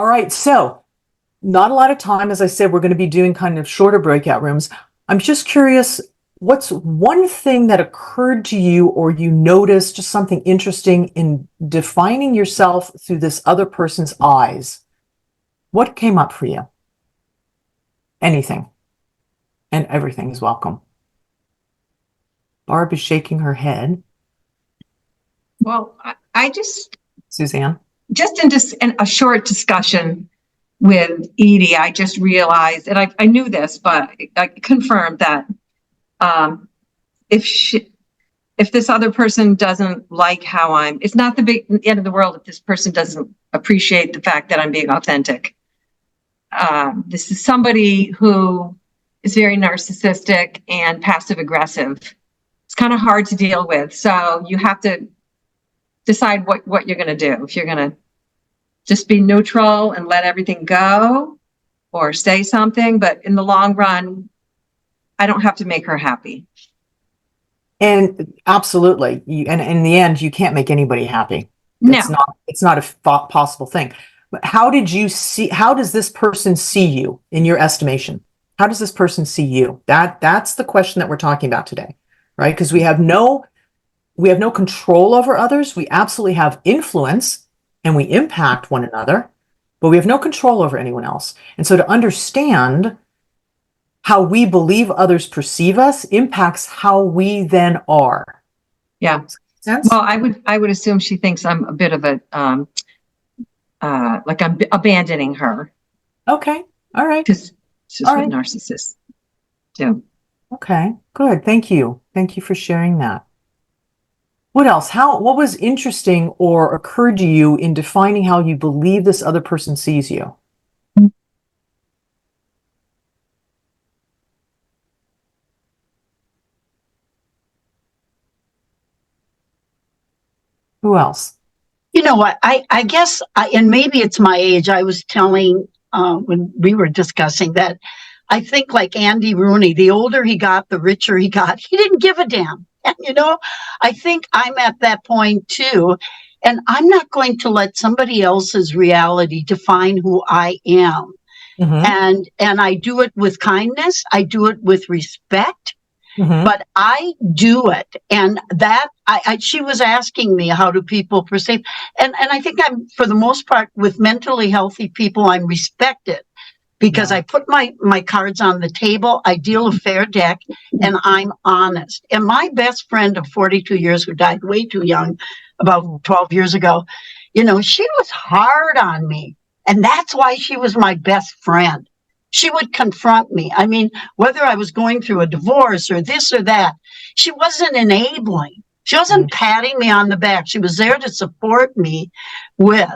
All right. So not a lot of time. As I said, we're going to be doing kind of shorter breakout rooms. I'm just curious, what's one thing that occurred to you or you noticed, just something interesting in defining yourself through this other person's eyes? What came up for you? Anything and everything is welcome. Barb is shaking her head. Well, I just, Suzanne? just in a short discussion with Edie, I just realized, and I knew this, but I confirmed that if this other person doesn't like how it's not the end of the world if this person doesn't appreciate the fact that I'm being authentic. This is somebody who is very narcissistic and passive aggressive. It's kind of hard to deal with. So you have to decide what you're going to do. If you're going to just be neutral and let everything go or say something, but in the long run, I don't have to make her happy. And absolutely. And in the end, you can't make anybody happy. It's No. not a possible thing. But how does this person see you in your estimation? How does this person see you? That's the question that we're talking about today, right? Because we have no control over others. We absolutely have influence and we impact one another, but we have no control over anyone else. And so to understand how we believe others perceive us impacts how we then are. Yeah. Sense? Well, I would assume she thinks I'm a bit of a like I'm abandoning her. Okay. All right. Because it's just what narcissists do. Okay. Good. Thank you. Thank you for sharing that. What else? What was interesting or occurred to you in defining how you believe this other person sees you? Who else? You know what? I guess, and maybe it's my age. I was telling when we were discussing that I think like Andy Rooney, the older he got, the richer he got. He didn't give a damn. And, I think I'm at that point too. And I'm not going to let somebody else's reality define who I am. Mm-hmm. And I do it with kindness. I do it with respect. Mm-hmm. But I do it. And that she was asking me, how do people perceive? And I think I'm, for the most part, with mentally healthy people, I'm respected because I put my cards on the table. I deal a fair deck and I'm honest. And my best friend of 42 years, who died way too young, about 12 years ago, she was hard on me. And that's why she was my best friend. She would confront me. I mean, whether I was going through a divorce or this or that, she wasn't enabling. She wasn't patting me on the back. She was there to support me with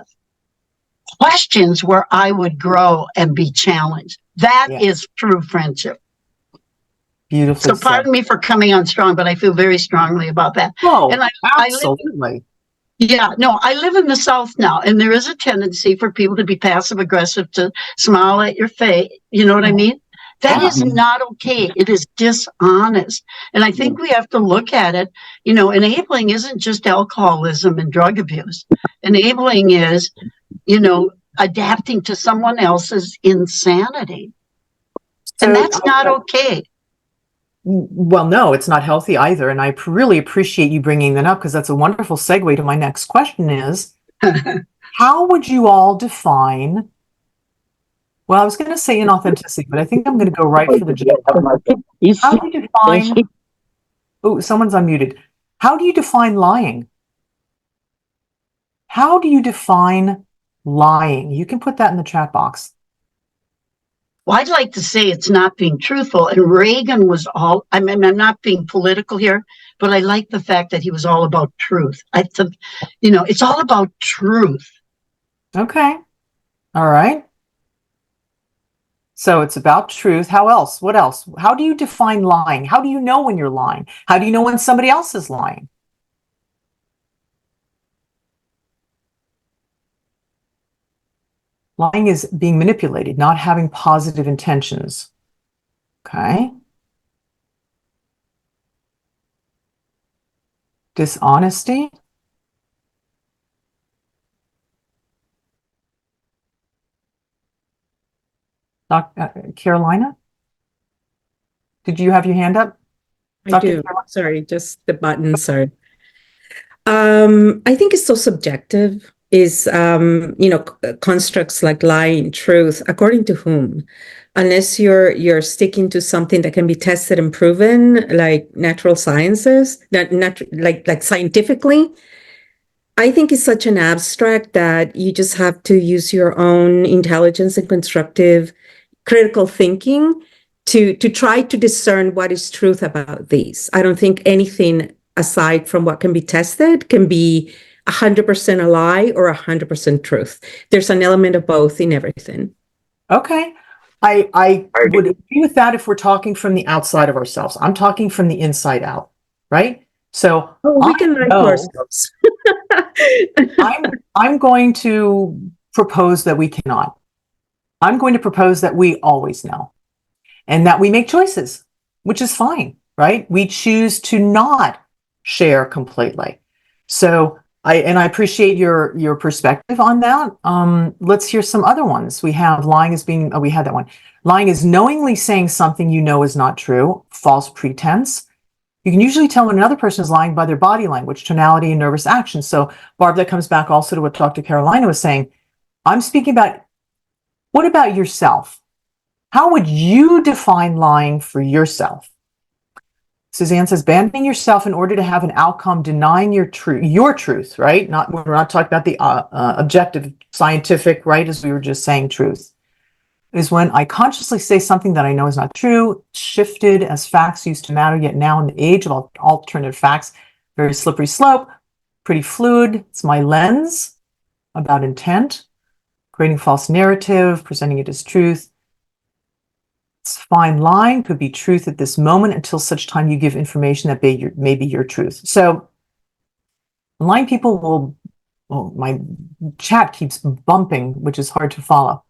questions where I would grow and be challenged. That is true friendship. Beautiful. So pardon me for coming on strong, but I feel very strongly about that. Oh, and absolutely. I live in the South now, and there is a tendency for people to be passive aggressive, to smile at your face. You know what I mean? That is not okay. It is dishonest. And I think we have to look at it. Enabling isn't just alcoholism and drug abuse. Enabling is, adapting to someone else's insanity. And that's not okay. Well, no, it's not healthy either. And I really appreciate you bringing that up because that's a wonderful segue to my next question is, how would you all define, well, I was going to say inauthenticity, but I think I'm going to go right for the joke. How do you define, oh, someone's unmuted. How do you define lying? How do you define lying? You can put that in the chat box. Well, I'd like to say it's not being truthful. And Reagan was I'm not being political here, but I like the fact that he was all about truth. I think, it's all about truth. Okay. All right. So it's about truth. How else? What else? How do you define lying? How do you know when you're lying? How do you know when somebody else is lying? Lying is being manipulated, not having positive intentions. Okay. Dishonesty. Carolina, did you have your hand up? I Dr. do. Carolina? Sorry, just the button. Sorry. I think it's so subjective. Is constructs like lying, truth, according to whom? Unless you're sticking to something that can be tested and proven, like natural sciences, not like scientifically. I think it's such an abstract that you just have to use your own intelligence and constructive critical thinking to try to discern what is truth about these. I don't think anything aside from what can be tested can be 100% a lie or 100% truth. There's an element of both in everything. Okay. I would agree with that if we're talking from the outside of ourselves. I'm talking from the inside out, right? So We I can lie to know ourselves. I'm going to propose that we cannot. I'm going to propose that we always know and that we make choices, which is fine, right? We choose to not share completely. So I appreciate your perspective on that. Let's hear some other ones. We have lying as being, we had that one. Lying is knowingly saying something you know is not true, false pretense. You can usually tell when another person is lying by their body language, tonality, and nervous action. So, Barb, that comes back also to what Dr. Carolina was saying. I'm speaking about, what about yourself? How would you define lying for yourself? Suzanne says, abandoning yourself in order to have an outcome, denying your truth, right? We're not talking about the objective, scientific, right? As we were just saying, truth is when I consciously say something that I know is not true, shifted as facts used to matter, yet now in the age of alternative facts, very slippery slope, pretty fluid. It's my lens about intent, creating false narrative, presenting it as truth. It's fine line, could be truth at this moment until such time you give information that may be your truth. So lying people will, oh, my chat keeps bumping, which is hard to follow.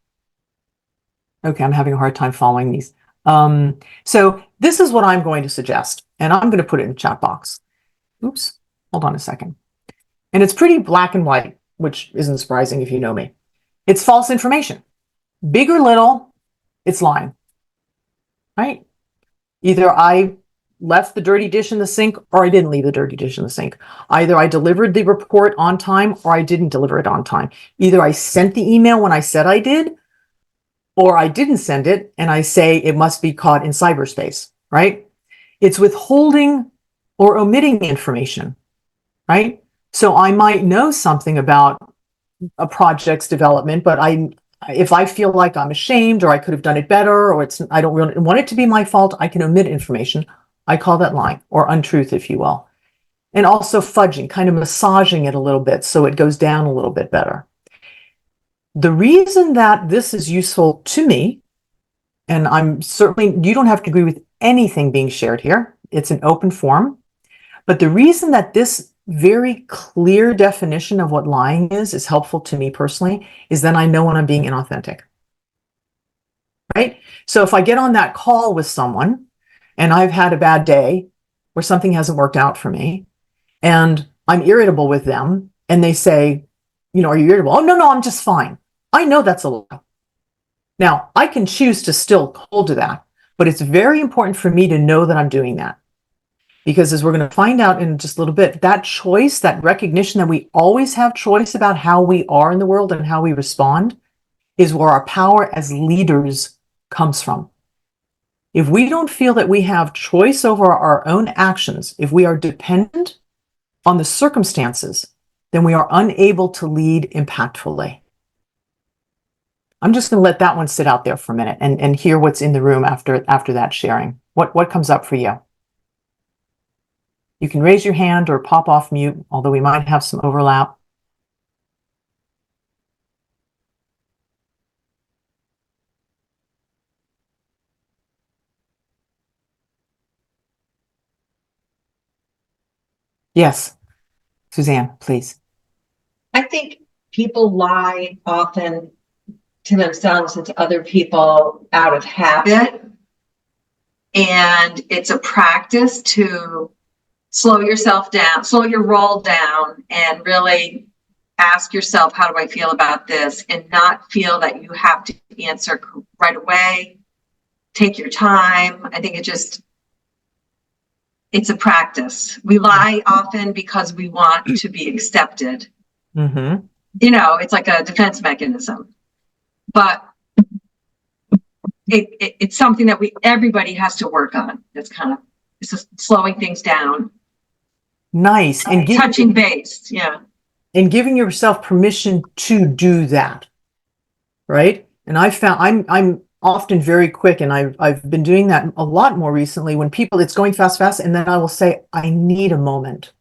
Okay, I'm having a hard time following these. So this is what I'm going to suggest, and I'm going to put it in the chat box. Oops, hold on a second. And it's pretty black and white, which isn't surprising if you know me. It's false information. Big or little, it's lying, right? Either I left the dirty dish in the sink or I didn't leave the dirty dish in the sink. Either I delivered the report on time or I didn't deliver it on time. Either I sent the email when I said I did, or I didn't send it, and I say it must be caught in cyberspace, right? It's withholding or omitting information, right? So I might know something about a project's development, but if I feel like I'm ashamed or I could have done it better, or I don't really want it to be my fault, I can omit information. I call that lying or untruth, if you will. And also fudging, kind of massaging it a little bit so it goes down a little bit better. The reason that this is useful to me, and I'm certainly, you don't have to agree with anything being shared here. It's an open forum. But the reason that this very clear definition of what lying is helpful to me personally is then I know when I'm being inauthentic, right? So if I get on that call with someone and I've had a bad day where something hasn't worked out for me and I'm irritable with them and they say, are you irritable? Oh, no, I'm just fine. I know that's a lie. Now, I can choose to still hold to that, but it's very important for me to know that I'm doing that. Because as we're going to find out in just a little bit, that choice, that recognition that we always have choice about how we are in the world and how we respond is where our power as leaders comes from. If we don't feel that we have choice over our own actions, if we are dependent on the circumstances, then we are unable to lead impactfully. I'm just going to let that one sit out there for a minute and hear what's in the room after that sharing. What comes up for you? You can raise your hand or pop off mute, although we might have some overlap. Yes, Suzanne, please. I think people lie often to themselves and to other people out of habit. And it's a practice to slow yourself down, slow your roll down, and really ask yourself, how do I feel about this? And not feel that you have to answer right away. Take your time. I think it's a practice. We lie often because we want to be accepted. Mm-hmm. It's like a defense mechanism, but it's something that everybody has to work on. It's just slowing things down. Nice. And Touching base. Yeah. And giving yourself permission to do that. Right. And I found I'm often very quick, and I've been doing that a lot more recently when it's going fast, and then I will say, I need a moment.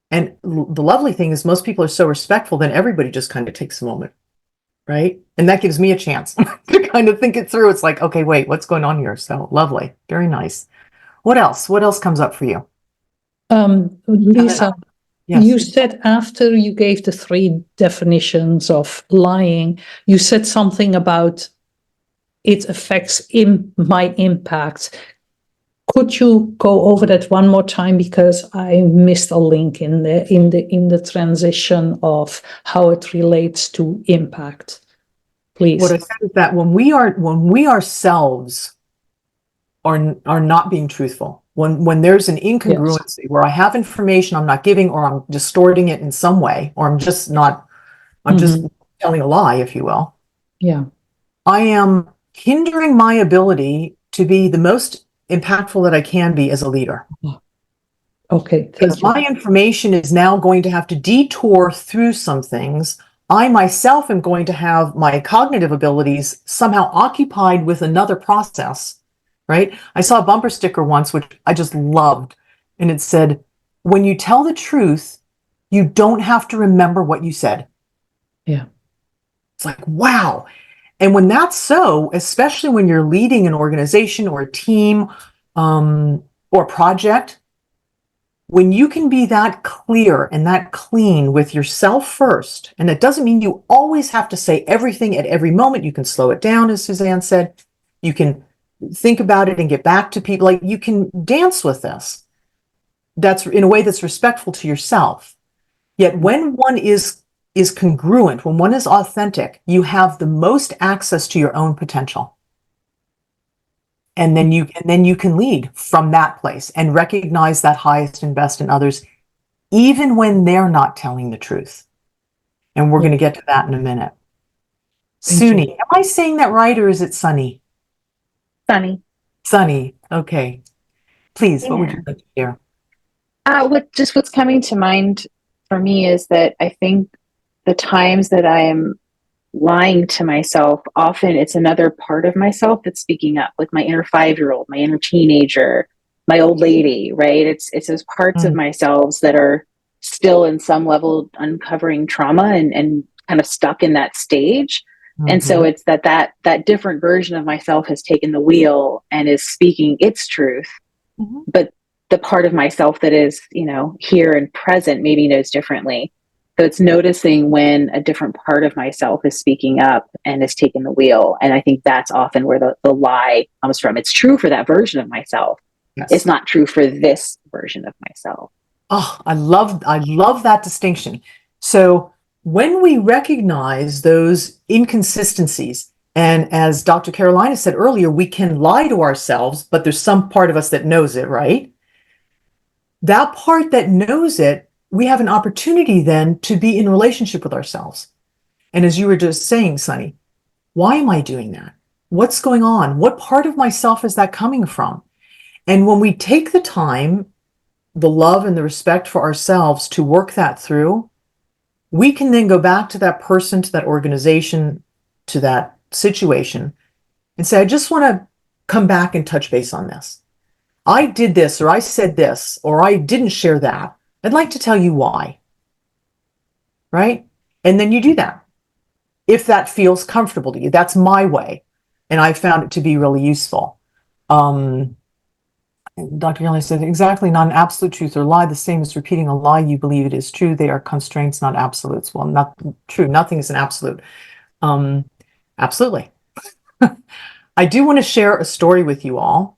And the lovely thing is most people are so respectful, then everybody just kind of takes a moment. Right. And that gives me a chance to kind of think it through. It's like, okay, wait, what's going on here? So lovely. Very nice. What else? What else comes up for you? Lisa, Yes. you said after you gave the 3 definitions of lying, you said something about it affects my impact. Could you go over that one more time, because I missed a link in the transition of how it relates to impact, please? What I said is that when we ourselves are not being truthful, when there's an incongruency where I have information I'm not giving, or I'm distorting it in some way, or I'm just telling a lie, if you will. Yeah. I am hindering my ability to be the most impactful that I can be as a leader. Okay. Because my information is now going to have to detour through some things. I myself am going to have my cognitive abilities somehow occupied with another process, right? I saw a bumper sticker once, which I just loved. And it said, when you tell the truth, you don't have to remember what you said. Yeah. It's like, wow. And when that's so, especially when you're leading an organization or a team or a project, when you can be that clear and that clean with yourself first, and it doesn't mean you always have to say everything at every moment. You can slow it down, as Suzanne said. You can think about it and get back to people. Like, you can dance with this. That's in a way that's respectful to yourself. Yet when one is congruent, when one is authentic, you have the most access to your own potential. And then you can lead from that place and recognize that highest and best in others, even when they're not telling the truth. And we're going to get to that in a minute. Suni, am I saying that right, or is it Sunny? Sunny. Sunny. Okay. Please, what would you like to hear? What's coming to mind for me is that I think the times that I am lying to myself, often it's another part of myself that's speaking up, like my inner 5-year-old, my inner teenager, my old lady, right? It's those parts of myself that are still in some level uncovering trauma and kind of stuck in that stage. And so it's that different version of myself has taken the wheel and is speaking its truth. But the part of myself that is, here and present maybe knows differently. So it's noticing when a different part of myself is speaking up and is taking the wheel. And I think that's often where the lie comes from. It's true for that version of myself. Yes. It's not true for this version of myself. Oh, I love that distinction. So when we recognize those inconsistencies, and as Dr. Carolina said earlier, we can lie to ourselves, but there's some part of us that knows it, right? That part that knows it, we have an opportunity then to be in relationship with ourselves. And as you were just saying, Sunny, why am I doing that? What's going on? What part of myself is that coming from? And when we take the time, the love and the respect for ourselves to work that through, we can then go back to that person, to that organization, to that situation and say, I just want to come back and touch base on this. I did this, or I said this, or I didn't share that. I'd like to tell you why. Right? And then you do that. If that feels comfortable to you, that's my way. And I found it to be really useful. Dr. Gillian said, exactly, not an absolute truth or lie, the same as repeating a lie you believe it is true. They are constraints, not absolutes. Well, not true. Nothing is an absolute. Absolutely. I do want to share a story with you all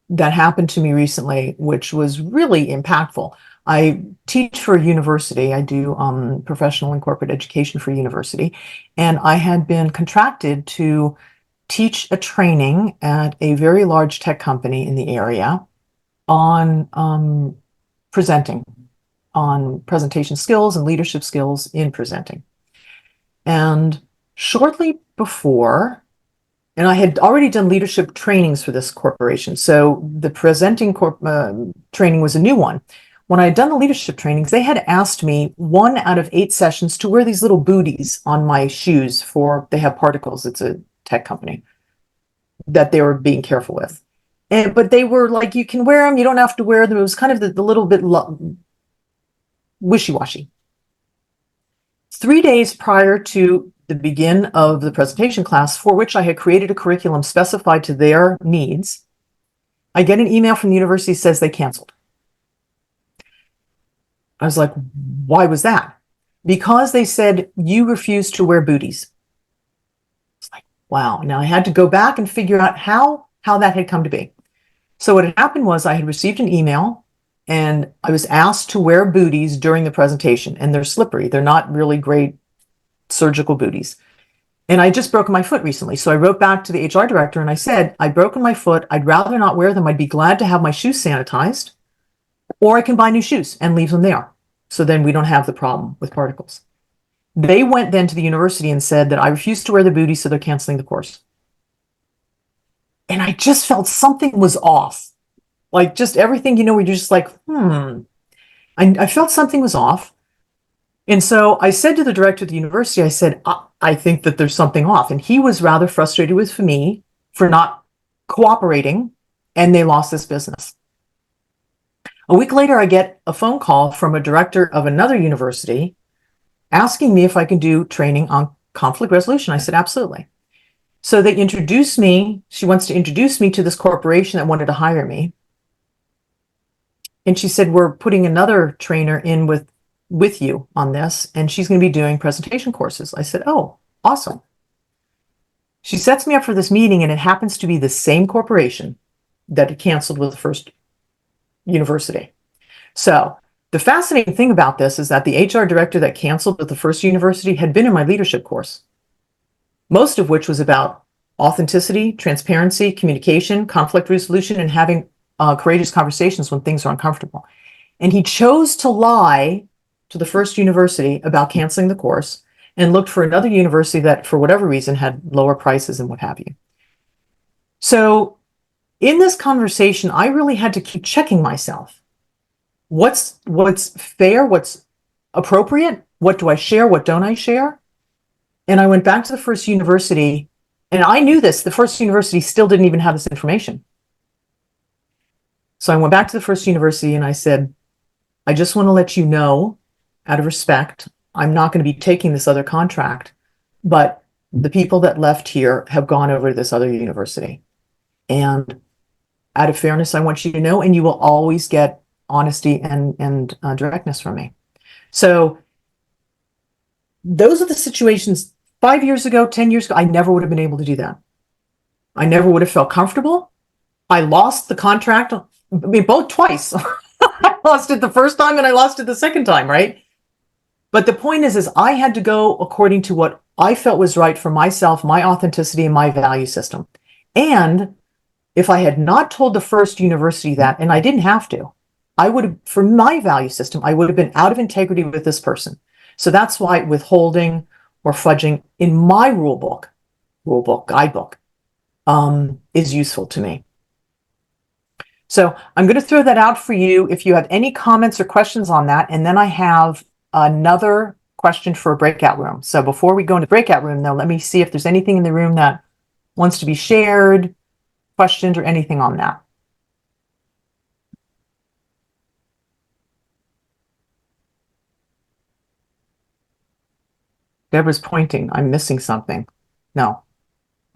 that happened to me recently, which was really impactful. I teach for a university. I do professional and corporate education for a university. And I had been contracted to teach a training at a very large tech company in the area on presenting, on presentation skills and leadership skills in presenting. And shortly before, and I had already done leadership trainings for this corporation. So the presenting training was a new one. When I had done the leadership trainings, they had asked me 1 out of 8 sessions to wear these little booties on my shoes for, they have particles. It's a tech company that they were being careful with. But they were like, you can wear them, you don't have to wear them. It was kind of the little bit wishy-washy. 3 days prior to the begin of the presentation class, for which I had created a curriculum specified to their needs, I get an email from the university that says they canceled. I was like, why was that? Because they said, you refused to wear booties. It's like, wow. Now I had to go back and figure out how that had come to be. So what had happened was I had received an email and I was asked to wear booties during the presentation, and they're slippery. They're not really great surgical booties. And I just broken my foot recently. So I wrote back to the HR director and I said, I've broken my foot. I'd rather not wear them. I'd be glad to have my shoes sanitized, or I can buy new shoes and leave them there. So then we don't have the problem with particles. They went then to the university and said that I refused to wear the booties, so they're canceling the course. And I just felt something was off. Like just everything, where you're just like, I felt something was off. And so I said to the director of the university, I said, I think that there's something off. And he was rather frustrated with me for not cooperating, and they lost this business. A week later, I get a phone call from a director of another university asking me if I can do training on conflict resolution. I said, absolutely. So they introduced me. She wants to introduce me to this corporation that wanted to hire me. And she said, we're putting another trainer in with you on this, and she's going to be doing presentation courses. I said, oh, awesome. She sets me up for this meeting, and it happens to be the same corporation that had canceled with the first university. So the fascinating thing about this is that the HR director that canceled with the first university had been in my leadership course, most of which was about authenticity, transparency, communication, conflict resolution, and having courageous conversations when things are uncomfortable. And he chose to lie to the first university about canceling the course and looked for another university that, for whatever reason, had lower prices and what have you. So in this conversation, I really had to keep checking myself. What's fair? What's appropriate? What do I share? What don't I share? And I went back to the first university, and I knew this. The first university still didn't even have this information. So I went back to the first university and I said, I just want to let you know, out of respect, I'm not going to be taking this other contract, but the people that left here have gone over to this other university. And out of fairness, I want you to know, and you will always get honesty and directness from me. So those are the situations 5 years ago, 10 years ago, I never would have been able to do that. I never would have felt comfortable. I lost the contract, both twice. I lost it the first time and I lost it the second time, right? But the point is I had to go according to what I felt was right for myself, my authenticity, and my value system. And if I had not told the first university that, and I didn't have to, I would have, for my value system, I would have been out of integrity with this person. So that's why withholding or fudging in my guidebook, is useful to me. So I'm going to throw that out for you if you have any comments or questions on that. And then I have another question for a breakout room. So before we go into breakout room, though, let me see if there's anything in the room that wants to be shared, questioned, or anything on that. Deborah's pointing. I'm missing something. No.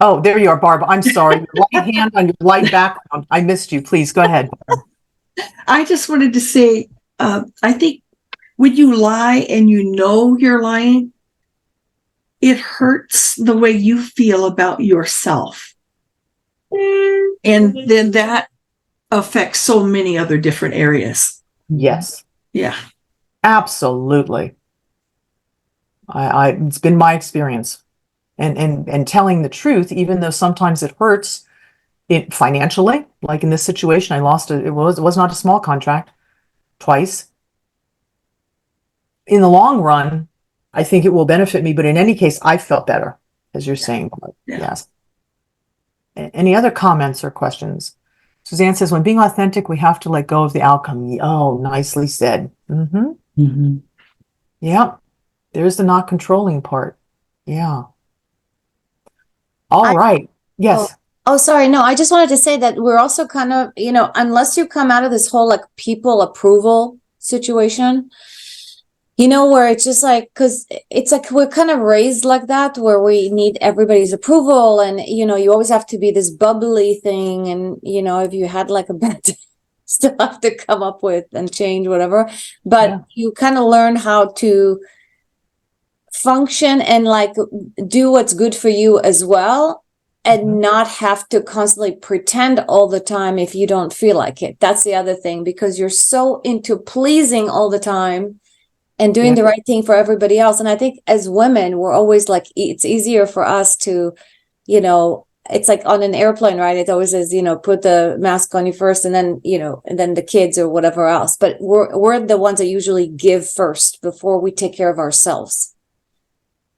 Oh, there you are, Barb. I'm sorry. Your light hand on your light background. I missed you. Please go ahead. I just wanted to say, I think when you lie and you know you're lying, it hurts the way you feel about yourself. And then that affects so many other different areas. Yes. Yeah. Absolutely. It's been my experience. And telling the truth, even though sometimes it hurts it financially, like in this situation, I lost it. It was not a small contract twice. In the long run, I think it will benefit me, but in any case, I felt better, as you're saying. Yeah. Yes. Any other comments or questions? Suzanne says, when being authentic, we have to let go of the outcome. Oh, nicely said. Yeah. There's the not controlling part. Yeah. All right. Yes. Oh, sorry. No, I just wanted to say that we're also kind of, unless you come out of this whole like people approval situation, where it's just like, because it's like we're kind of raised like that, where we need everybody's approval. And, you always have to be this bubbly thing. And, if you had like a bad day, still have to come up with and change whatever. But you kind of learn how to function and like do what's good for you as well. And not have to constantly pretend all the time if you don't feel like it. That's the other thing, because you're so into pleasing all the time and doing the right thing for everybody else. And I think as women, we're always like, it's easier for us to, it's like on an airplane, right? It always says, put the mask on you first and then, and then the kids or whatever else. But we're the ones that usually give first before we take care of ourselves.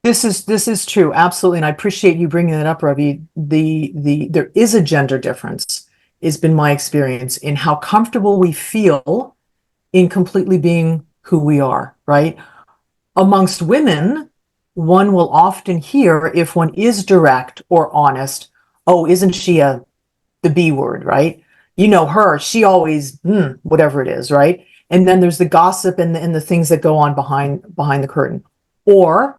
This is true, absolutely, and I appreciate you bringing that up, Ravi. There is a gender difference. It's been my experience in how comfortable we feel in completely being who we are. Right? Amongst women, one will often hear if one is direct or honest. Oh, isn't she the B word? Right? You know her. She always whatever it is. Right? And then there's the gossip and the things that go on behind the curtain, or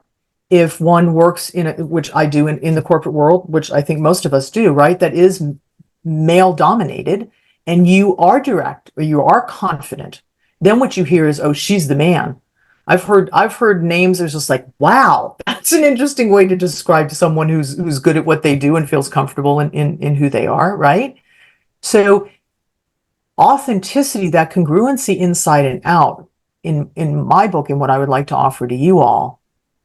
if one works which I do in the corporate world, which I think most of us do, right? That is male dominated, and you are direct or you are confident. Then what you hear is, oh, she's the man. I've heard names. There's just like, wow, that's an interesting way to describe to someone who's good at what they do and feels comfortable in who they are, right? So authenticity, that congruency inside and out, in my book, and what I would like to offer to you all,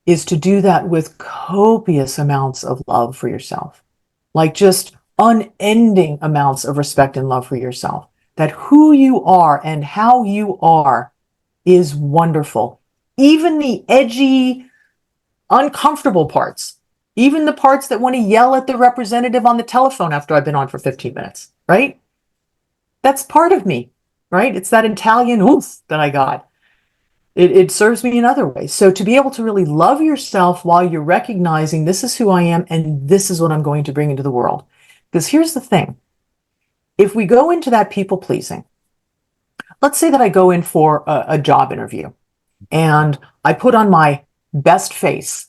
is to do that with copious amounts of love for yourself, like just unending amounts of respect and love for yourself, that who you are and how you are is wonderful. Even the edgy, uncomfortable parts, even the parts that want to yell at the representative on the telephone after I've been on for 15 minutes, right? That's part of me, right? It's that Italian oomph that I got. It serves me in other ways. So to be able to really love yourself while you're recognizing this is who I am and this is what I'm going to bring into the world. Because here's the thing. If we go into that people pleasing, let's say that I go in for a job interview and I put on my best face,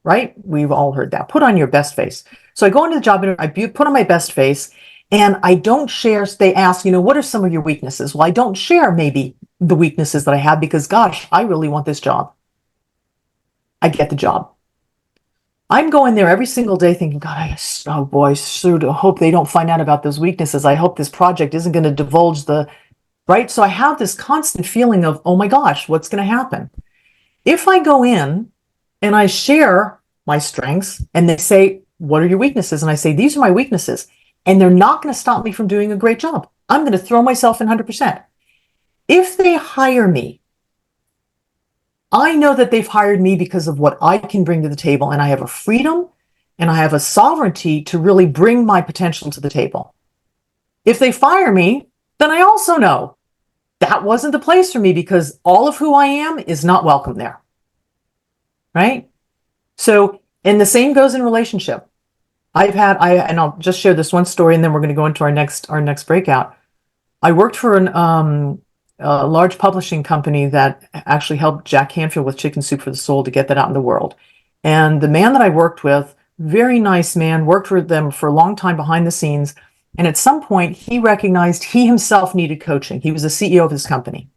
right? We've all heard that. Put on your best face. So I go into the job interview, I put on my best face, and I don't share. They ask, what are some of your weaknesses? Well, I don't share maybe the weaknesses that I have because, gosh, I really want this job. I get the job. I'm going there every single day thinking, God, oh boy, sure hope they don't find out about those weaknesses. I hope this project isn't going to divulge right? So I have this constant feeling of, oh my gosh, what's going to happen? If I go in and I share my strengths and they say, what are your weaknesses? And I say, these are my weaknesses. And they're not going to stop me from doing a great job. I'm going to throw myself in 100%. If they hire me, I know that they've hired me because of what I can bring to the table, and I have a freedom and I have a sovereignty to really bring my potential to the table. If they fire me, then I also know that wasn't the place for me because all of who I am is not welcome there. Right? So, and the same goes in relationship. And I'll just share this one story and then we're going to go into our next breakout. I worked for a large publishing company that actually helped Jack Canfield with Chicken Soup for the Soul to get that out in the world. And the man that I worked with, very nice man, worked with them for a long time behind the scenes. And at some point, he recognized he himself needed coaching. He was the CEO of his company.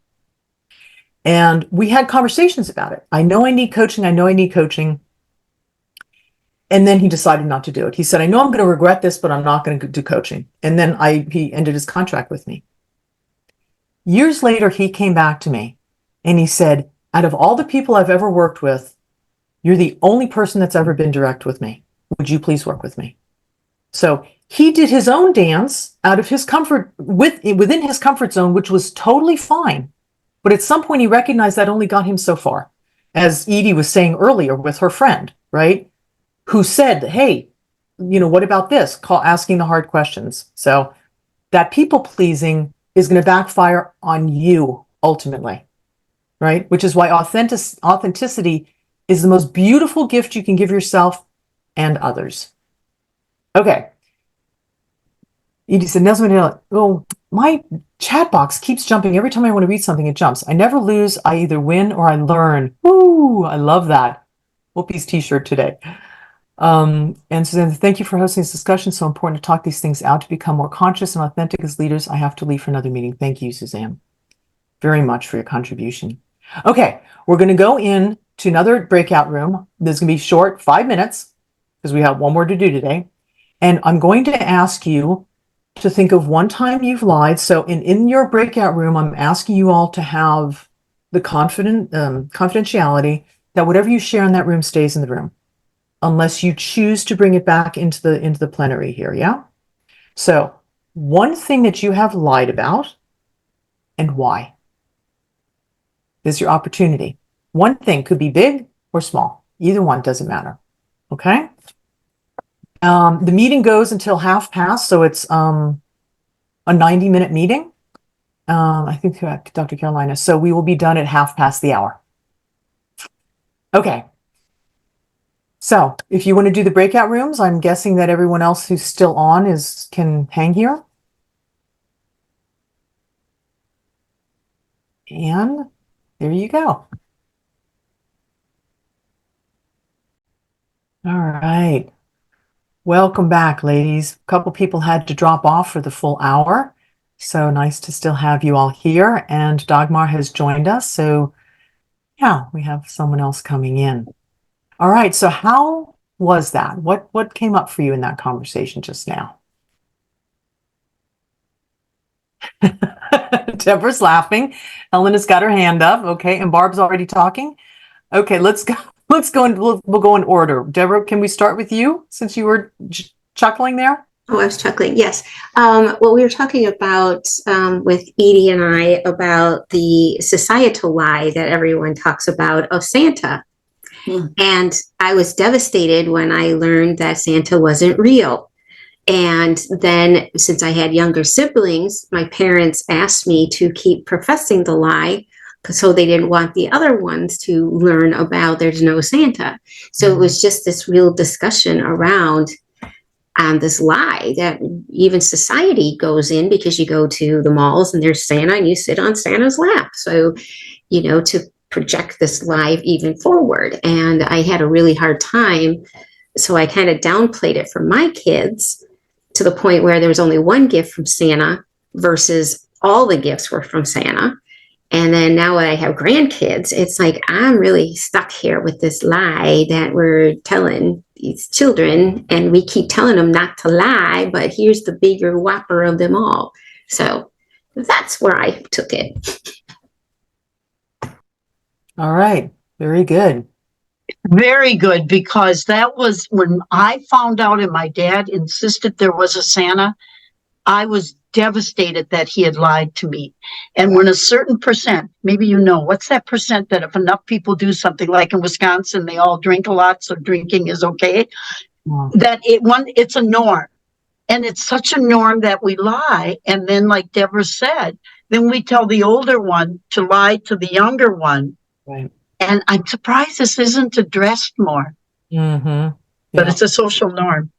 And we had conversations about it. I know I need coaching. I know I need coaching. And then he decided not to do it. He said, I know I'm going to regret this, but I'm not going to do coaching. And then he ended his contract with me. Years later, he came back to me And he said, out of all the people I've ever worked with, you're the only person that's ever been direct with me. Would you please work with me? So he did his own dance out of his comfort within his comfort zone, which was totally fine. But at some point he recognized that only got him so far. As Edie was saying earlier with her friend, right? Who said, hey, what about this? Asking the hard questions. So that people pleasing is going to backfire on you ultimately, right? Which is why authenticity is the most beautiful gift you can give yourself and others. Okay. Edie said, Nelson, oh, my chat box keeps jumping. Every time I want to read something, it jumps. I never lose. I either win or I learn. Woo! I love that. Whoopi's t-shirt today. And Suzanne, thank you for hosting this discussion. So important to talk these things out to become more conscious and authentic as leaders. I have to leave for another meeting. Thank you, Suzanne, very much for your contribution. Okay, we're going to go in to another breakout room. This is going to be short, 5 minutes, because we have one more to do today. And I'm going to ask you to think of one time you've lied. So in your breakout room, I'm asking you all to have the confidentiality that whatever you share in that room stays in the room, unless you choose to bring it back into the plenary here. Yeah. So one thing that you have lied about and why. This is your opportunity. One thing could be big or small. Either one doesn't matter. Okay. The meeting goes until past, so it's a 90-minute meeting. I think Dr. Carolina. So we will be done at past the hour. Okay. So if you want to do the breakout rooms, I'm guessing that everyone else who's still on can hang here. And there you go. All right. Welcome back, ladies. A couple people had to drop off for the full hour. So nice to still have you all here. And Dagmar has joined us. So yeah, we have someone else coming in. All right. So how was that? What came up for you in that conversation just now? Deborah's laughing. Elena's got her hand up. Okay. And Barb's already talking. Okay, let's go. We'll go in order. Deborah, can we start with you since you were chuckling there? Oh, I was chuckling. Yes. Well, we were talking about with Edie and I about the societal lie that everyone talks about of Santa. And I was devastated when I learned that Santa wasn't real. And then since I had younger siblings, my parents asked me to keep professing the lie, so they didn't want the other ones to learn about there's no Santa. So it was just this real discussion around this lie that even society goes in, because you go to the malls and there's Santa and you sit on Santa's lap. So, to project this lie even forward. And I had a really hard time. So I kind of downplayed it for my kids to the point where there was only one gift from Santa versus all the gifts were from Santa. And then now that I have grandkids, it's like I'm really stuck here with this lie that we're telling these children, and we keep telling them not to lie, but here's the bigger whopper of them all. So that's where I took it. All right. Very good. Very good, because that was when I found out and my dad insisted there was a Santa, I was devastated that he had lied to me. And when a certain percent, maybe what's that percent that if enough people do something, like in Wisconsin, they all drink a lot, so drinking is okay, that it's a norm. And it's such a norm that we lie. And then, like Deborah said, then we tell the older one to lie to the younger one. Right. And I'm surprised this isn't addressed more. Mm-hmm. But it's a social norm.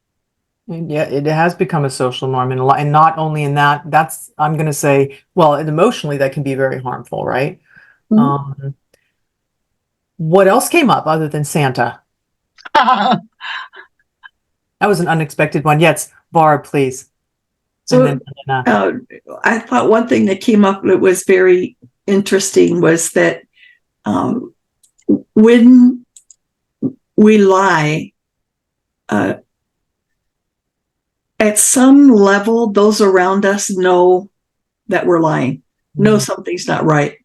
Yeah, it has become a social norm, and not only in that. That's, I'm going to say, well, emotionally that can be very harmful, right? Mm-hmm. What else came up other than Santa? That was an unexpected one. Yes, Barb, please. So I thought one thing that came up that was very interesting was that when we lie, at some level, those around us know that we're lying, know something's not right.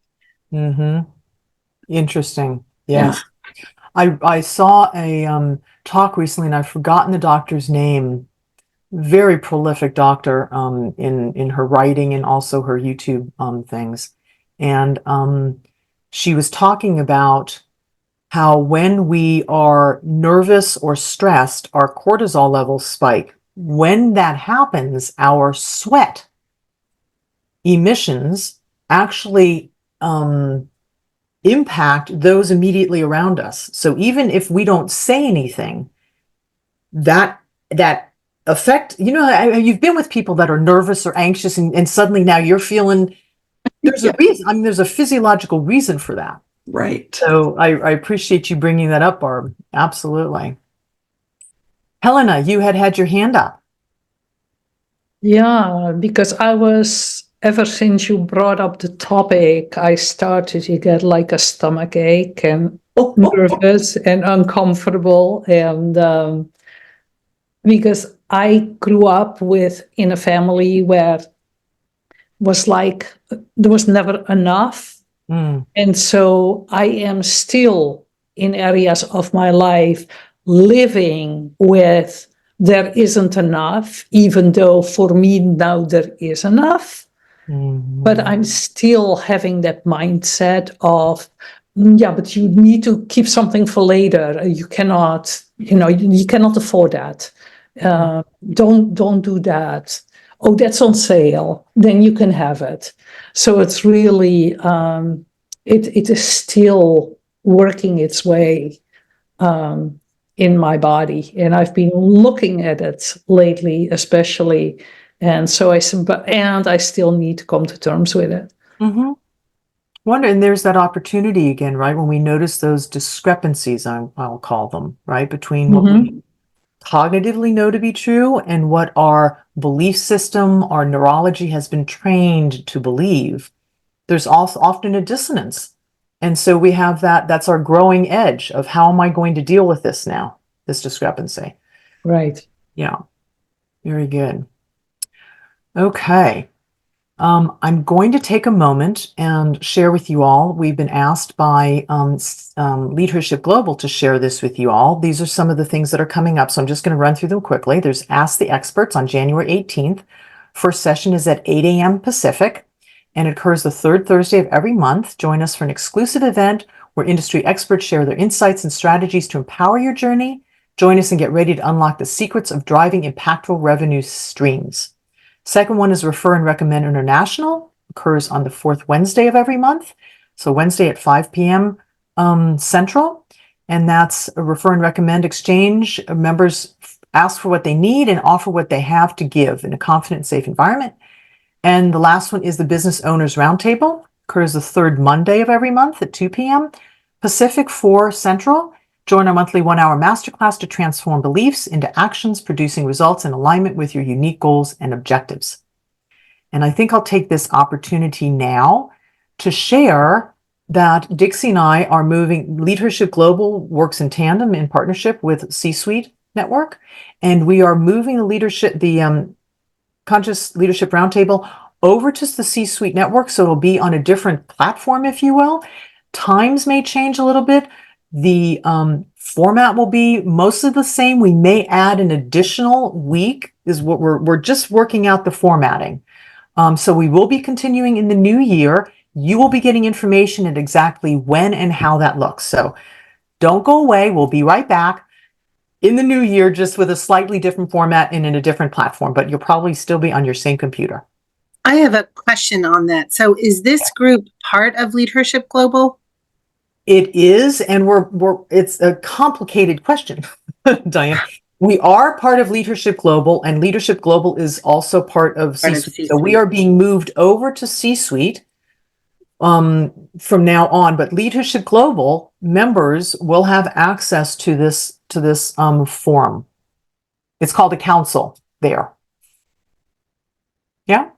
Mm-hmm. Interesting. Yes. I saw a talk recently, and I've forgotten the doctor's name. Very prolific doctor in her writing and also her YouTube things. And she was talking about how when we are nervous or stressed, our cortisol levels spike. When that happens, our sweat emissions actually impact those immediately around us. So even if we don't say anything, that effect, you've been with people that are nervous or anxious, and suddenly now you're feeling, there's a reason. I mean, there's a physiological reason for that. Right. So I appreciate you bringing that up, Barb. Absolutely. Helena, you had your hand up. Yeah, because ever since you brought up the topic, I started to get like a stomach ache and nervous and uncomfortable. And because I grew up in a family where was like, there was never enough. And so I am still in areas of my life living with there isn't enough, even though for me now there is enough. But I'm still having that mindset of, yeah, but you need to keep something for later. You cannot, you cannot afford that. Don't do that. Oh, that's on sale. Then you can have it. So it's really, it is still working its way in my body. And I've been looking at it lately, especially. And so I still need to come to terms with it. Wonder, and there's that opportunity again, right? When we notice those discrepancies, I'll call them, right? Between what we cognitively know to be true and what our belief system, our neurology has been trained to believe. There's also often a dissonance. And so we have that's our growing edge of how am I going to deal with this now, this discrepancy. Right. Yeah. Very good. Okay. I'm going to take a moment and share with you all. We've been asked by LeadHERship Global to share this with you all. These are some of the things that are coming up, so I'm just going to run through them quickly. There's Ask the Experts on January 18th. First session is at 8 a.m. Pacific, and it occurs the third Thursday of every month. Join us for an exclusive event where industry experts share their insights and strategies to empower your journey. Join us and get ready to unlock the secrets of driving impactful revenue streams. Second one is Refer and Recommend International, occurs on the fourth Wednesday of every month. So Wednesday at 5 p.m. Central. And that's a Refer and Recommend exchange. Members ask for what they need and offer what they have to give in a confident, safe environment. And the last one is the Business Owners Roundtable, occurs the third Monday of every month at 2 p.m. Pacific, 4 Central. Join our monthly 1-hour masterclass to transform beliefs into actions, producing results in alignment with your unique goals and objectives. And I think I'll take this opportunity now to share that Dixie and I are moving. LeadHERship Global works in tandem in partnership with C-Suite Network, and we are moving the Conscious Leadership Roundtable over to the C-Suite Network, so it'll be on a different platform, if you will. Times may change a little bit. The format will be mostly the same. We may add an additional week, is what we're just working out the formatting. So we will be continuing in the new year. You will be getting information at exactly when and how that looks. So don't go away. We'll be right back in the new year, just with a slightly different format and in a different platform, but you'll probably still be on your same computer. I have a question on that. So is this group part of LeadHERship Global? It is, and it's a complicated question, Diane. We are part of LeadHERship Global, and LeadHERship Global is also part of C-Suite. So we are being moved over to C-Suite from now on, but LeadHERship Global members will have access to this forum. It's called a council there. Yeah.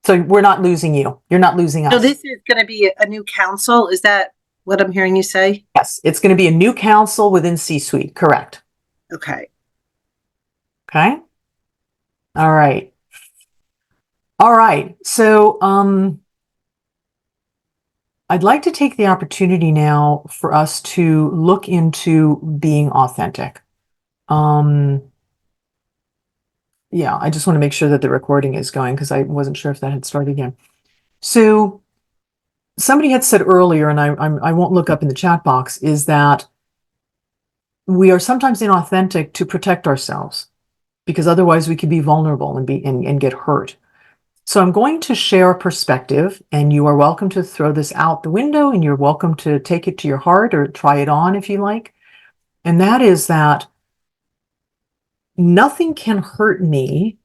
So we're not losing you. You're not losing us. So this is going to be a new council. Is that what I'm hearing you say? Yes, it's going to be a new council within C-Suite. Correct. Okay. Okay. All right. All right. So I'd like to take the opportunity now for us to look into being authentic. Yeah, I just want to make sure that the recording is going because I wasn't sure if that had started again. So somebody had said earlier, and I won't look up in the chat box, is that we are sometimes inauthentic to protect ourselves because otherwise we could be vulnerable and get hurt. So I'm going to share a perspective, and you are welcome to throw this out the window, and you're welcome to take it to your heart or try it on if you like. And that is that nothing can hurt me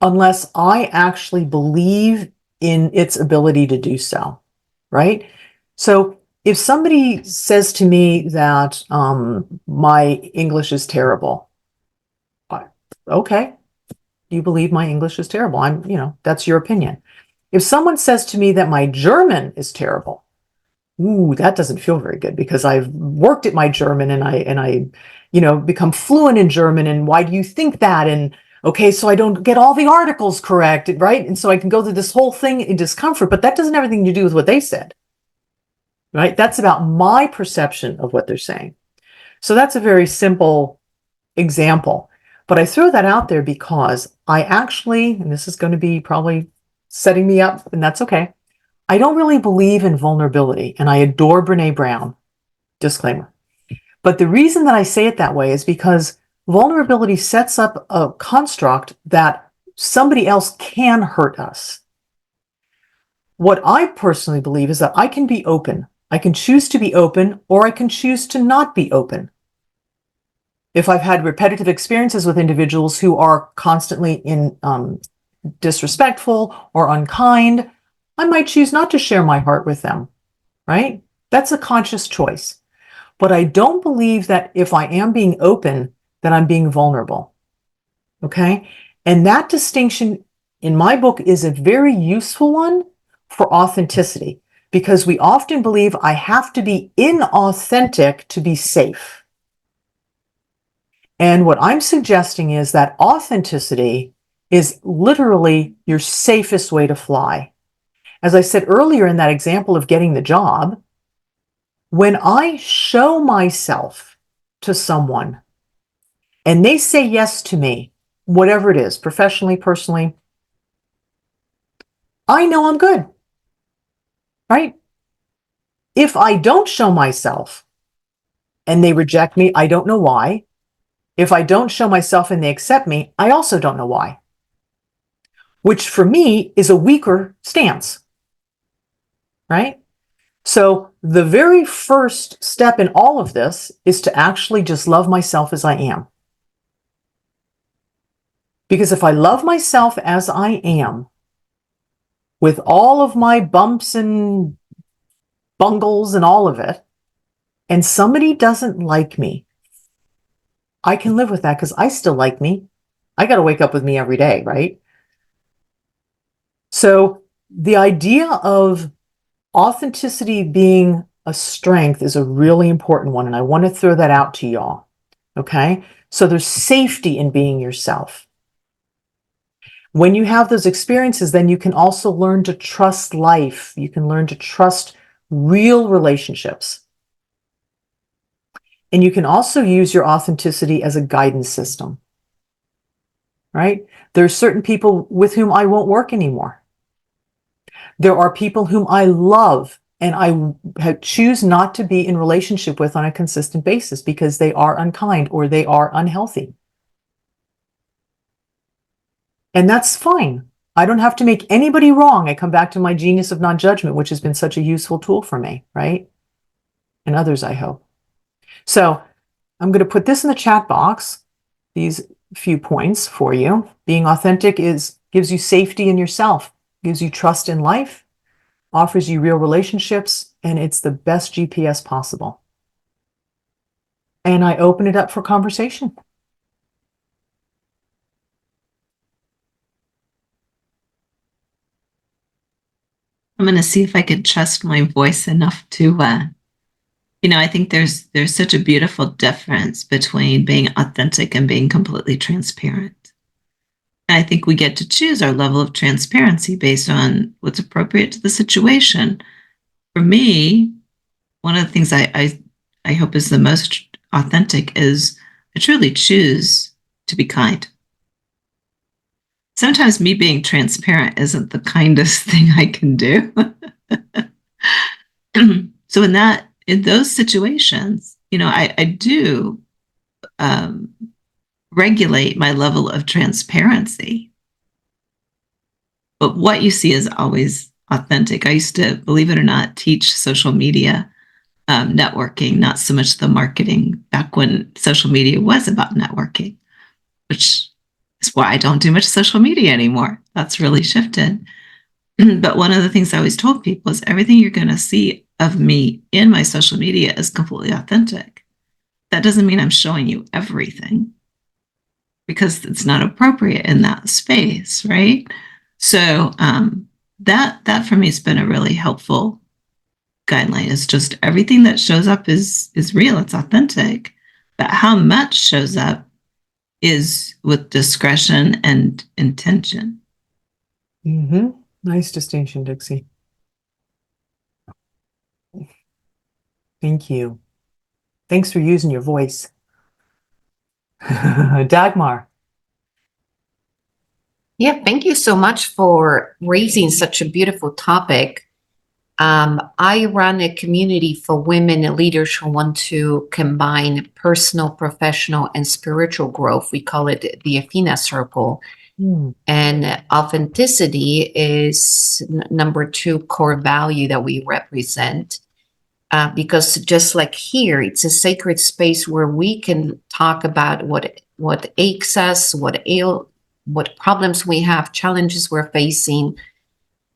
unless I actually believe in its ability to do so, right? So if somebody says to me that my English is terrible, okay, you believe my English is terrible. That's your opinion. If someone says to me that my German is terrible, ooh, that doesn't feel very good because I've worked at my German and I become fluent in German. And why do you think that? And okay, so I don't get all the articles correct, right? And so I can go through this whole thing in discomfort, but that doesn't have anything to do with what they said, right? That's about my perception of what they're saying. So that's a very simple example. But I throw that out there because I actually, and this is going to be probably setting me up, and that's okay, I don't really believe in vulnerability, and I adore Brene Brown, disclaimer. But the reason that I say it that way is because vulnerability sets up a construct that somebody else can hurt us. What I personally believe is that I can be open. I can choose to be open, or I can choose to not be open. If I've had repetitive experiences with individuals who are constantly disrespectful or unkind, I might choose not to share my heart with them, right? That's a conscious choice. But I don't believe that if I am being open, that I'm being vulnerable, okay? And that distinction in my book is a very useful one for authenticity because we often believe I have to be inauthentic to be safe. And what I'm suggesting is that authenticity is literally your safest way to fly. As I said earlier in that example of getting the job, when I show myself to someone and they say yes to me, whatever it is, professionally, personally, I know I'm good, right? If I don't show myself and they reject me, I don't know why. If I don't show myself and they accept me, I also don't know why. Which for me is a weaker stance, right? So the very first step in all of this is to actually just love myself as I am. Because if I love myself as I am, with all of my bumps and bungles and all of it, and somebody doesn't like me, I can live with that because I still like me. I got to wake up with me every day, right? So the idea of authenticity being a strength is a really important one, and I want to throw that out to y'all, okay? So there's safety in being yourself. When you have those experiences, then you can also learn to trust life. You can learn to trust real relationships. And you can also use your authenticity as a guidance system, right? There are certain people with whom I won't work anymore. There are people whom I love and I choose not to be in relationship with on a consistent basis because they are unkind or they are unhealthy. And that's fine. I don't have to make anybody wrong. I come back to my genius of non-judgment, which has been such a useful tool for me, right? And others, I hope. So I'm going to put this in the chat box, these few points for you. Being authentic gives you safety in yourself, gives you trust in life, offers you real relationships, and it's the best GPS possible. And I open it up for conversation. I'm going to see if I could trust my voice enough to, I think there's such a beautiful difference between being authentic and being completely transparent. And I think we get to choose our level of transparency based on what's appropriate to the situation. for me, one of the things I hope is the most authentic is I truly choose to be kind. Sometimes me being transparent isn't the kindest thing I can do. So in those situations, I do regulate my level of transparency. But what you see is always authentic. I used to, believe it or not, teach social media networking, not so much the marketing, back when social media was about networking, which is why I don't do much social media anymore. That's really shifted. But one of the things I always told people is everything you're going to see of me in my social media is completely authentic. That doesn't mean I'm showing you everything, because it's not appropriate in that space, right? So that for me has been a really helpful guideline. Is just everything that shows up is real, it's authentic, but how much shows up is with discretion and intention. Mm-hmm. Nice distinction, Dixie. Thank you. Thanks for using your voice. Dagmar. Yeah, thank you so much for raising such a beautiful topic. I run a community for women leaders who want to combine personal, professional, and spiritual growth. We call it the Athena Circle. And authenticity is number 2 core value that we represent. Because just like here, it's a sacred space where we can talk about what aches us, what problems we have, challenges we're facing.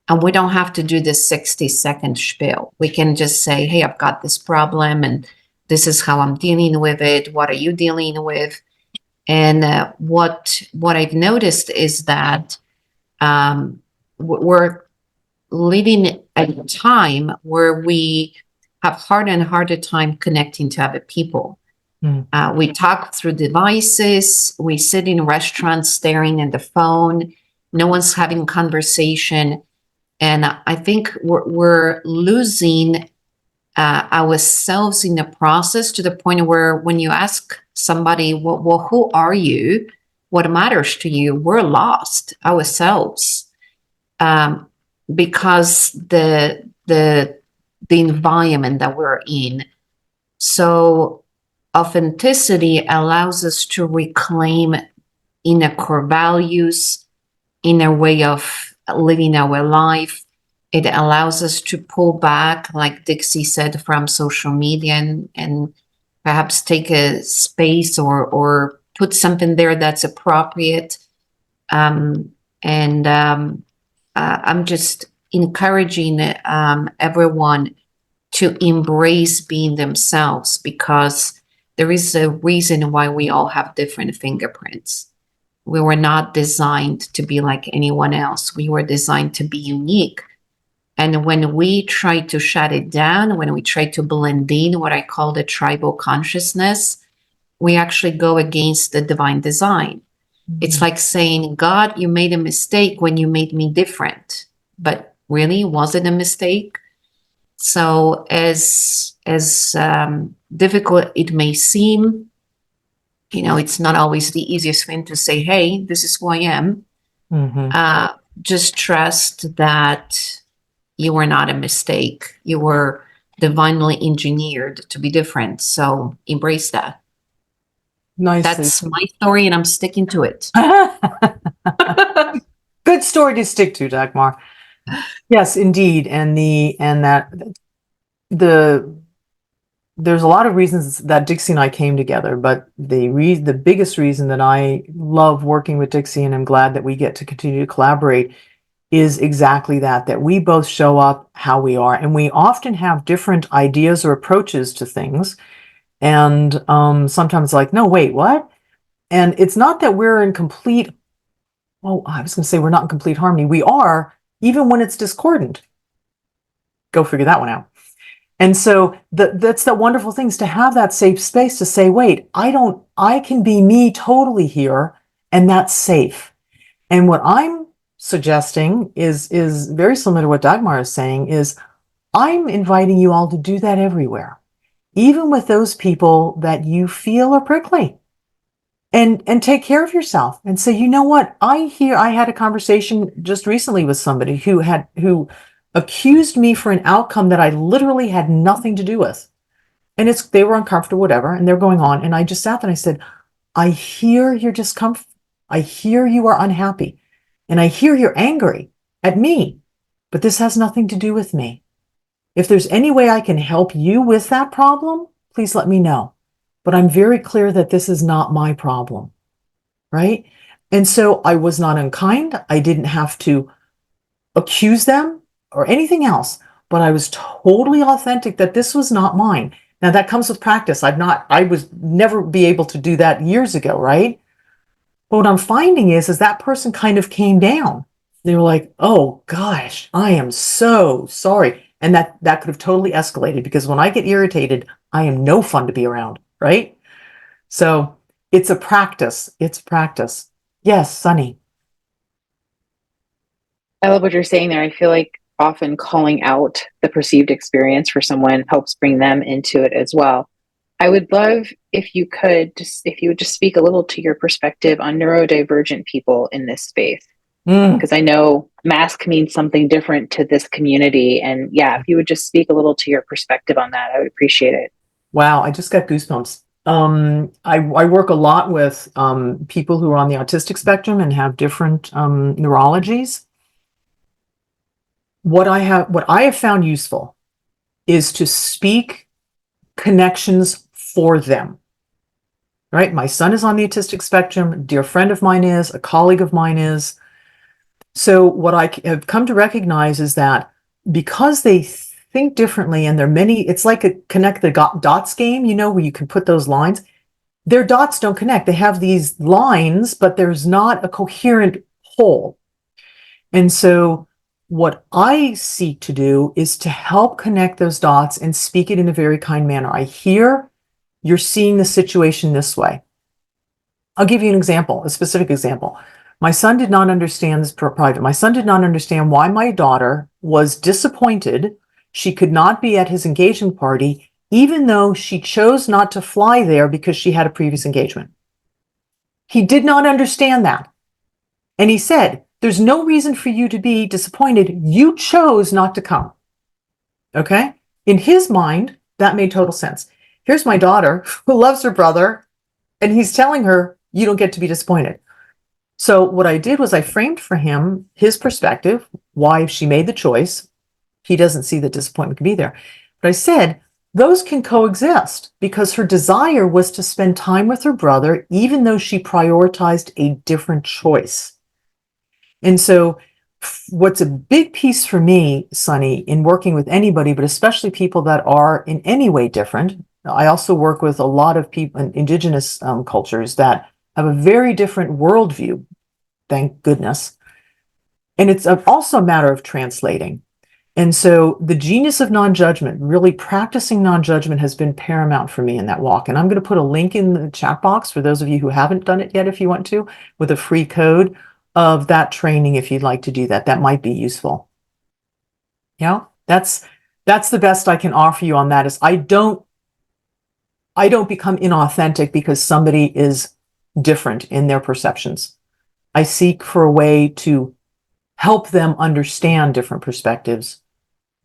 And we don't have to do this 60-second spiel. We can just say, hey, I've got this problem and this is how I'm dealing with it. What are you dealing with? And what I've noticed is that we're living at a time where we have harder and harder time connecting to other people. We talk through devices. We sit in restaurants staring at the phone. No one's having conversation. And I think we're losing ourselves in the process, to the point where when you ask somebody, well, who are you? What matters to you? We're lost ourselves because the environment that we're in. So authenticity allows us to reclaim inner core values, inner way of living our life. It allows us to pull back, like Dixie said, from social media and perhaps take a space or put something there that's appropriate. I'm just encouraging everyone to embrace being themselves, because there is a reason why we all have different fingerprints. We were not designed to be like anyone else. We were designed to be unique. And when we try to shut it down, when we try to blend in what I call the tribal consciousness, we actually go against the divine design. It's like saying, God, you made a mistake when you made me different. But really, was it a mistake? So as difficult it may seem, it's not always the easiest thing to say, hey, this is who I am. Just trust that you were not a mistake. You were divinely engineered to be different. So embrace that. Nice. That's my story, and I'm sticking to it. Good story to stick to, Dagmar. Yes, indeed. There's a lot of reasons that Dixie and I came together, but the biggest reason that I love working with Dixie, and I'm glad that we get to continue to collaborate, is exactly that we both show up how we are. And we often have different ideas or approaches to things. And sometimes like, no, wait, what? And it's not that we're in complete, I was going to say we're not in complete harmony. We are, even when it's discordant. Go figure that one out. And so that's the wonderful thing, is to have that safe space to say, wait, I can be me totally here, and that's safe. And what I'm suggesting is very similar to what Dagmar is saying, is I'm inviting you all to do that everywhere, even with those people that you feel are prickly. And take care of yourself and say, you know what? I had a conversation just recently with somebody who accused me for an outcome that I literally had nothing to do with. And they were uncomfortable, whatever, and they're going on. And I just sat there and I said, I hear your discomfort. I hear you are unhappy. And I hear you're angry at me, but this has nothing to do with me. If there's any way I can help you with that problem, please let me know. But I'm very clear that this is not my problem, right? And so I was not unkind. I didn't have to accuse them or anything else, but I was totally authentic that this was not mine. Now that comes with practice. I was never be able to do that years ago, right? But what I'm finding is that person kind of came down. They were like, oh gosh, I am so sorry. And that could have totally escalated, because when I get irritated, I am no fun to be around, right? So it's a practice. It's practice. Yes, Sunny. I love what you're saying there. I feel like often calling out the perceived experience for someone helps bring them into it as well. I would love if you would just speak a little to your perspective on neurodivergent people in this space. Because I know mask means something different to this community. And yeah, if you would just speak a little to your perspective on that, I would appreciate it. Wow, I just got goosebumps. I work a lot with people who are on the autistic spectrum and have different neurologies. What I have found useful is to speak connections for them. Right? My son is on the autistic spectrum, a dear friend of mine is, a colleague of mine is. So what I have come to recognize is that because they think differently, and it's like a connect the dots game, where you can put those lines. Their dots don't connect. They have these lines, but there's not a coherent whole. And so what I seek to do is to help connect those dots and speak it in a very kind manner. I hear you're seeing the situation this way. I'll give you an example, a specific example. My son did not understand this private. My son did not understand why my daughter was disappointed she could not be at his engagement party, even though she chose not to fly there because she had a previous engagement. He did not understand that. And he said, there's no reason for you to be disappointed. You chose not to come. Okay? In his mind, that made total sense. Here's my daughter who loves her brother, and he's telling her, you don't get to be disappointed. So what I did was I framed for him his perspective, why she made the choice. He doesn't see that disappointment can be there. But I said, those can coexist, because her desire was to spend time with her brother, even though she prioritized a different choice. And so what's a big piece for me, Sunny, in working with anybody, but especially people that are in any way different. I also work with a lot of people in indigenous cultures that have a very different worldview, thank goodness. And it's also a matter of translating. And so the genius of non-judgment, really practicing non-judgment, has been paramount for me in that walk. And I'm going to put a link in the chat box for those of you who haven't done it yet, if you want to, with a free code of that training. If you'd like to do that, that might be useful. Yeah, that's the best I can offer you on that. Is I don't become inauthentic because somebody is different in their perceptions. I seek for a way to help them understand different perspectives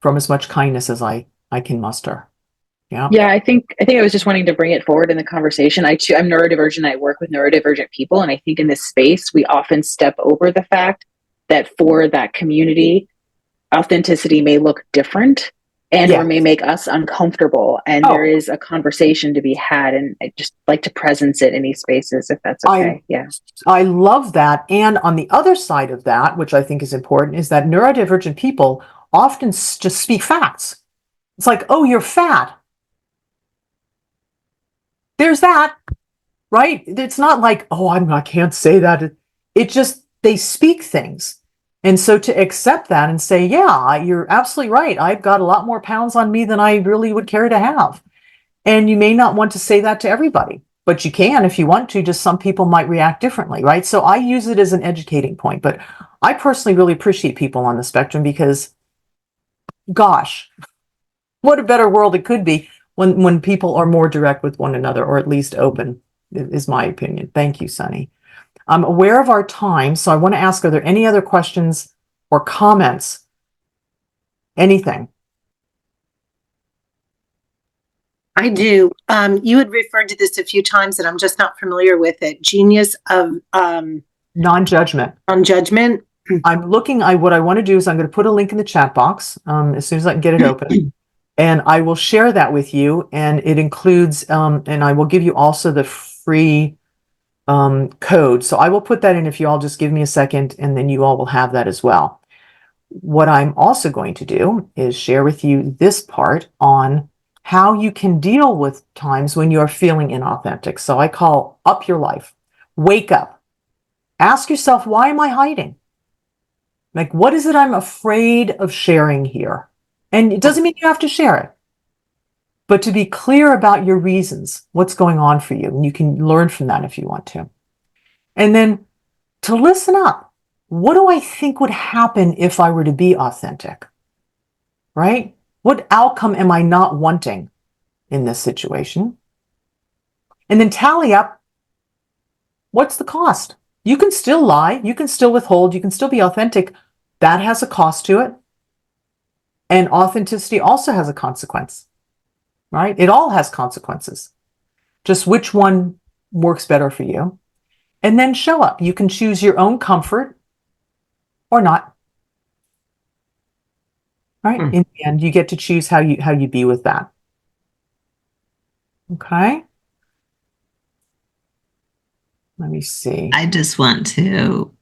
from as much kindness as I can muster. Yeah. Yeah, I think I was just wanting to bring it forward in the conversation. I'm neurodivergent. I work with neurodivergent people, and I think in this space we often step over the fact that for that community, authenticity may look different and or may make us uncomfortable. And there is a conversation to be had, and I just like to presence it in these spaces, if that's okay. I love that. And on the other side of that, which I think is important, is that neurodivergent people often just speak facts. It's like, oh, you're fat. There's that, right? It's not like, oh, I can't say that. It just, they speak things. And so to accept that and say, yeah, you're absolutely right. I've got a lot more pounds on me than I really would care to have. And you may not want to say that to everybody, but you can if you want to. Just some people might react differently, right? So I use it as an educating point. But I personally really appreciate people on the spectrum because, gosh, What a better world it could be when people are more direct with one another, or at least open, is my opinion. Thank you, Sunny. I'm aware of our time, so I want to ask, are there any other questions or comments? Anything? I do. You had referred to this a few times, and I'm just not familiar with it. Genius of Non-judgment. non-judgment. I'm looking, what I want to do is I'm going to put a link in the chat box as soon as I can get it open. And I will share that with you. And it includes, and I will give you also the free code. So I will put that in if you all just give me a second, and then you all will have that as well. What I'm also going to do is share with you this part on how you can deal with times when you're feeling inauthentic. So I call up your life. Wake up. Ask yourself, why am I hiding? Like, what is it I'm afraid of sharing here? And it doesn't mean you have to share it, but to be clear about your reasons, what's going on for you. And you can learn from that if you want to. And then to listen up. What do I think would happen if I were to be authentic? Right? What outcome am I not wanting in this situation? And then tally up, what's the cost? You can still lie, you can still withhold, you can still be authentic. That has a cost to it. And authenticity also has a consequence, right? It all has consequences. Just which one works better for you. And then show up. You can choose your own comfort or not. Right? In the end, you get to choose how you be with that. Okay. Let me see. I just want to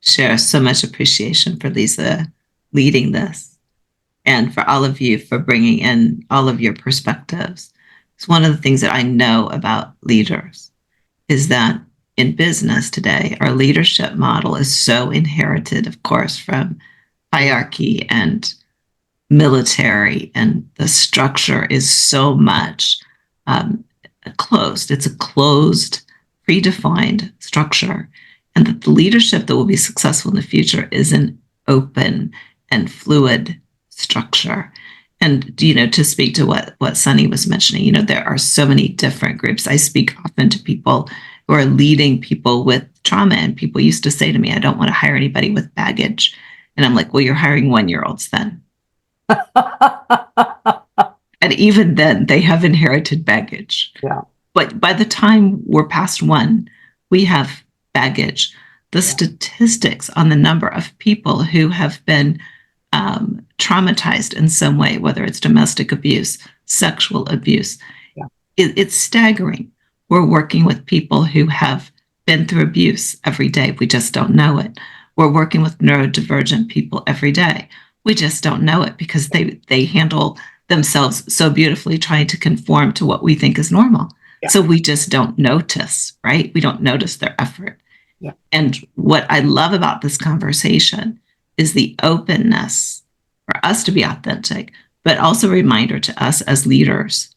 share so much appreciation for Lisa leading this, and for all of you for bringing in all of your perspectives. It's one of the things that I know about leaders is that in business today, our leadership model is so inherited, of course, from hierarchy and military, and the structure is so much closed. It's a closed, predefined structure, and that the leadership that will be successful in the future is an open and fluid structure. And, you know, to speak to what Sunny was mentioning, you know, there are so many different groups. I speak often to people who are leading people with trauma, and people used to say to me, I don't want to hire anybody with baggage. And I'm like, well, you're hiring 1-year-olds then. And even then, they have inherited baggage. Yeah. But by the time we're past 1, we have baggage. The statistics on the number of people who have been traumatized in some way, whether it's domestic abuse, sexual abuse, it's staggering. We're working with people who have been through abuse every day. We just don't know it. We're working with neurodivergent people every day. We just don't know it because they handle themselves so beautifully trying to conform to what we think is normal. Yeah. So we just don't notice, right? We don't notice their effort. Yeah. And what I love about this conversation is the openness for us to be authentic, but also a reminder to us as leaders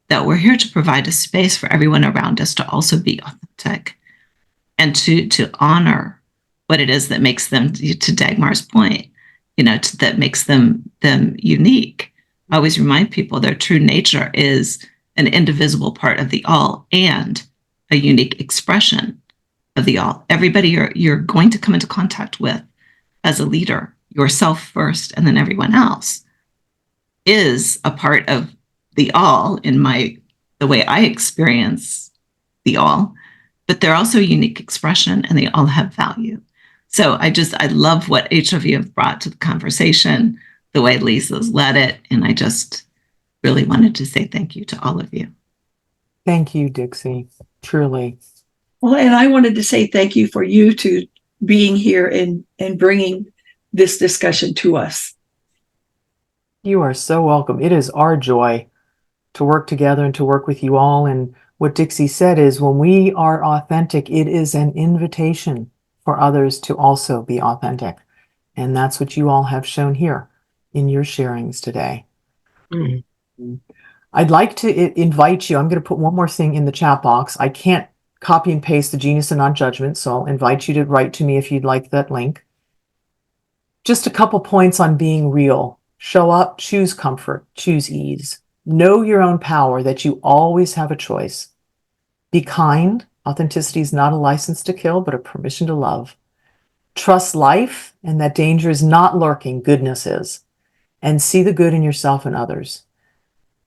that we're here to provide a space for everyone around us to also be authentic and to honor what it is that makes them, to Dagmar's point, you know, that makes them unique. I always remind people their true nature is an indivisible part of the all and a unique expression of the all. Everybody you're going to come into contact with as a leader, yourself first and then everyone else, is a part of the all in the way I experience the all, but they're also a unique expression and they all have value. So I love what each of you have brought to the conversation, the way Lisa's led it. And I just really wanted to say thank you to all of you. Thank you, Dixie. Truly. Well, and I wanted to say thank you for you two being here and bringing this discussion to us. You are so welcome. It is our joy to work together and to work with you all. And what Dixie said is when we are authentic, it is an invitation for others to also be authentic. And that's what you all have shown here in your sharings today. Mm-hmm. I'd like to invite you. I'm going to put one more thing in the chat box. I can't copy and paste the Genius of Non-Judgment, so I'll invite you to write to me if you'd like that link. Just a couple points on being real Show up, choose comfort, choose ease. Know your own power, that you always have a choice. Be kind. Authenticity is not a license to kill, but a permission to love. Trust life, and that danger is not lurking, goodness is. And see the good in yourself and others.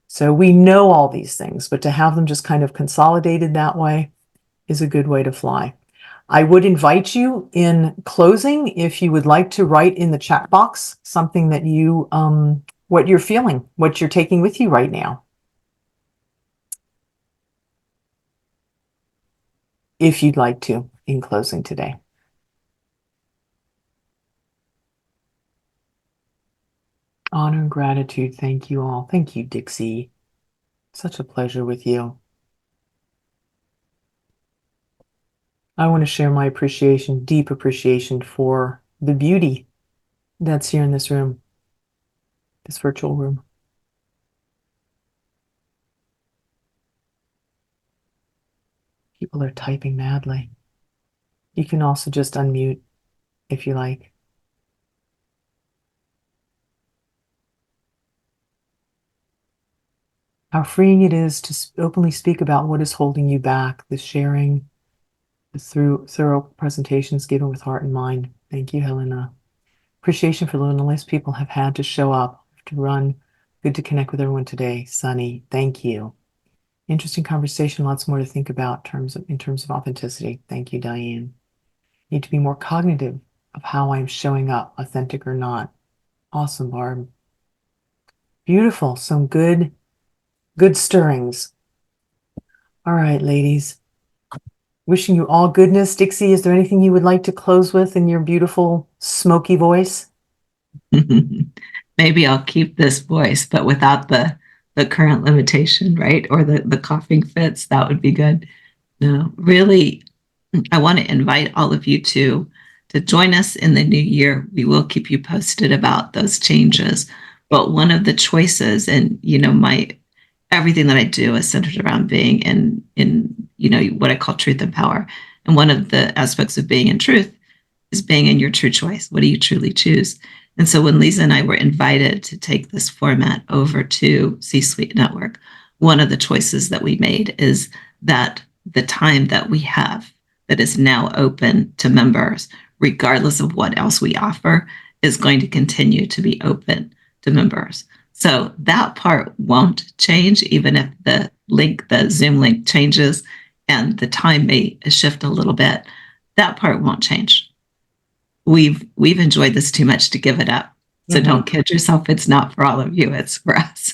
So we know all these things, but to have them just kind of consolidated that way is a good way to fly. I would invite you in closing, if you would like to write in the chat box something that you, what you're feeling, what you're taking with you right now. If you'd like to, in closing today. Honor and gratitude. Thank you all. Thank you, Dixie. Such a pleasure with you. I want to share my appreciation, deep appreciation for the beauty that's here in this room, this virtual room. People are typing madly. You can also just unmute if you like. How freeing it is to openly speak about what is holding you back, the sharing, the thorough presentations given with heart and mind. Thank you, Helena. Appreciation for the loneliness people have had to show up, to run. Good to connect with everyone today. Sunny, thank you. Interesting conversation, lots more to think about in terms of authenticity. Thank you, Diane. Need to be more cognitive of how I'm showing up, authentic or not. Awesome, Barb. Beautiful, some good stirrings. All right, ladies. Wishing you all goodness. Dixie, is there anything you would like to close with in your beautiful, smoky voice? Maybe I'll keep this voice, but without the current limitation, right? Or the coughing fits, that would be good. No, really, I want to invite all of you to join us in the new year. We will keep you posted about those changes. But one of the choices, and everything that I do is centered around being in what I call truth and power. And one of the aspects of being in truth is being in your true choice. What do you truly choose? And so when Lisa and I were invited to take this format over to C-Suite Network, one of the choices that we made is that the time that we have that is now open to members, regardless of what else we offer, is going to continue to be open to members. So that part won't change, even if the Zoom link changes and the time may shift a little bit. That part won't change. We've enjoyed this too much to give it up. So don't kid yourself. It's not for all of you. It's for us.